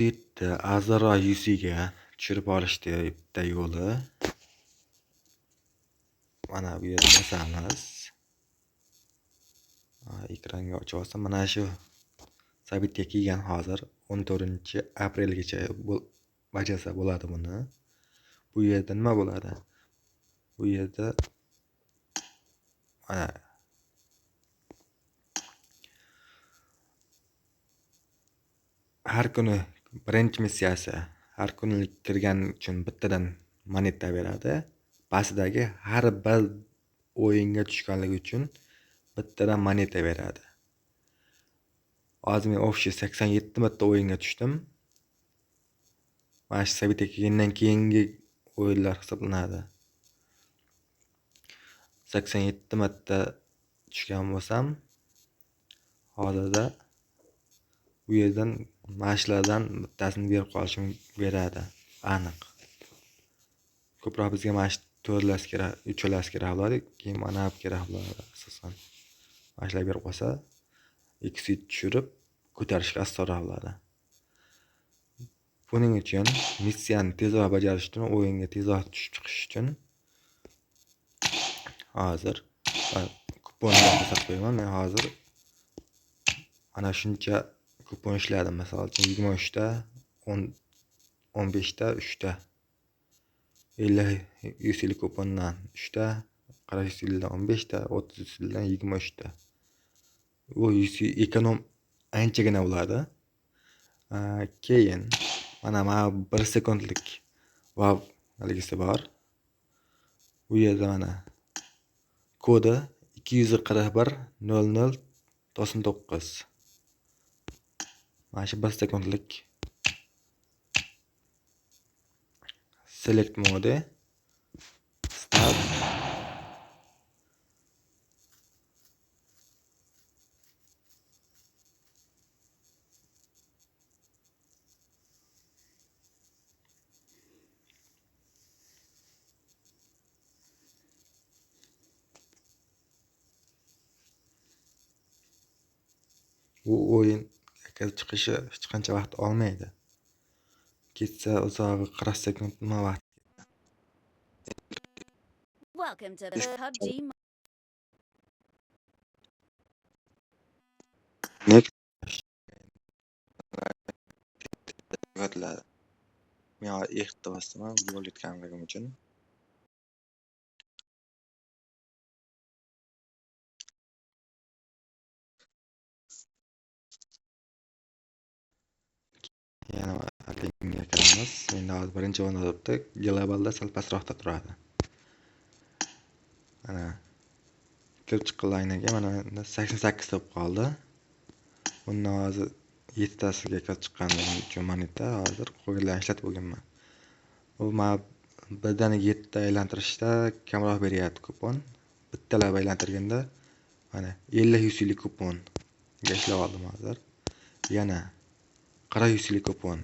Bitta Azaro UC'ga tushirib olishni bitta yo'li. Mana bu yerda bosamiz. Ekranga ochib olsam, mana shu sabitga kelgan hozir 14-aprelgacha bajarsa bo'ladi buni. Bu yerda nima bo'ladi? Bu yerda mana har kuni birinchi missiyasi, har kunlik kirgan uchun bittadan moneta beradi. Pastdagi har bir o'yinga tushganligi uchun bittadan moneta beradi. Hozir men ofisga 87 marta o'yinga tushdim. Mana shu sabitga kelgandan keyingi o'yinlar hisoblanadi. 87 marta tushgan bo'lsam, hozirda bu yerdan mashlardan bittasini berib qolishim beradi, aniq. Ko'proq bizga mana shu 4 kerak, 3 kerak bo'ladi, keyin mana bu kerak bo'ladi asosan. Mashlar berib qolsa, XP tushirib ko'tarishga osonroq bo'ladi. Buning uchun missiyani tezroq bajarish uchun, o'yinga tezroq tushib chiqish uchun hozir kuponni ko'rsatib qo'yaman. Men hozir mana shuncha kupon ishladim. Misol uchun 23 ta, 15 ta, 3 ta. 50 UC'lik kupondan 3 ta, 40 UC'dan 15 ta, 30 UC'dan 23 ta. Bu UC ekonom anchagina bo'ladi. Keyin mana 1 sekundlik wow haligisi bor. Bu yerda mana kodi 241 00 mana shu 1 sekundlik select mode start. Bu o'yin chiqishi hech qancha vaqt olmaydi. Ketsa uzog'i 40 sekund nima vaqt. Welcome to the PUBG. Tugatiladi. Men ehtiyot bosdim, yo'l yutganligim uchun. Yana linga kiramiz. Endi hozir birinchi o'rinda turibdi. Globalda sal pastroqda turadi. Mana kirib chiqqanlarga mana 88 bo'lib qoldi. Bundan hozir 7 tasiga kirib chiqqanligim uchun moneta hozir qolganlarni ishlatib bo'lganman. Bu birdaniga 7 ta aylantirishda kamroq beryapti kupon. Bittalab aylantirganda mana 50 UC'lik kupon ishlab oldim hozir. Yana 40 UC'lik kupon.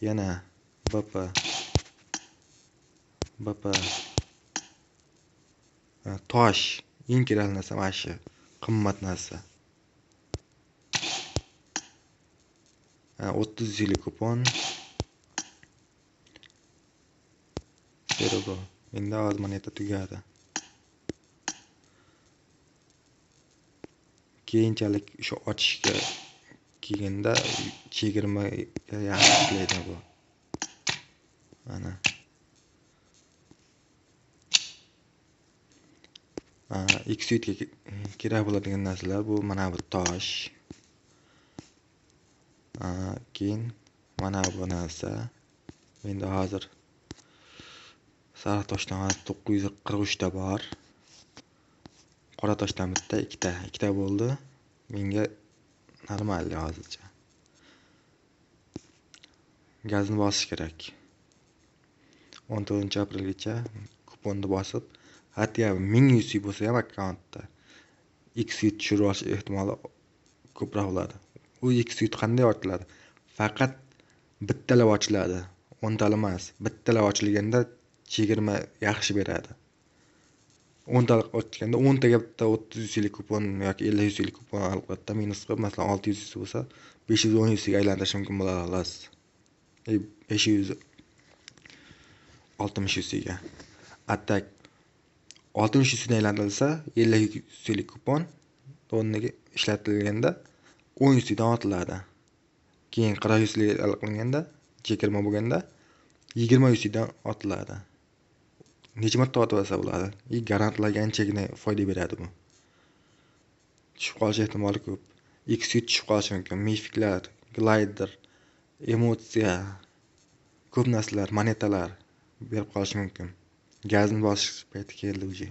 Yana BP tosh, eng kerakli narsa mana shu qimmat narsa. 30 UC'lik kupon. Servo. Endi hozir moneta tugadi. Keyinchalik shu ochishga kelganda chegirmaga yaxshi ishlaydi bu. Mana Xsuite ga kerak bo'ladigan narsalar bu mana bu tosh. Keyin mana bu narsa. Endi hozir sariq toshdan 943 ta bor. Qora toshdan bitta, ikkita bo'ldi. Menga normal hozircha. Gazni bosish kerak. 14-aprelgacha kuponni bosib, hatto 1000 UC bo'lsa ham akkauntda Xsuite tushirib olish ehtimoli ko'proq bo'ladi. U Xsuite qanday ochiladi? Faqat bittalab ochiladi. 10 tali emas. Bittalab ochilganda chegirma yaxshi beradi. 10 talik ochganda 10 taga bitta 30 yuzlik kupon yoki 50 yuzlik kupon olib qo'yadida minus qilib, masalan 600 yuz bo'lsa 510 yuzga aylantirish mumkin bo'la olasiz. 500 60 yuziga. Atak 60 yuzga aylantirilsa 50 yuzlik kupon o'rniga ishlatilganda 10 yuzdan otiladi. Keyin 40 yuzlik qilinganda, chegirma bo'lganda 20 yuzdan otiladi. Necha marta otib olsa bo'ladi. Garantlangan chekni foyda beradi bu. Tushib qolish ehtimoli ko'p. XU tushib qolishi mumkin. Mifiklar, glider, emotsiya, ko'p narsalar, monetalar berib qolishi mumkin. Gazni bosish payti keldi уже.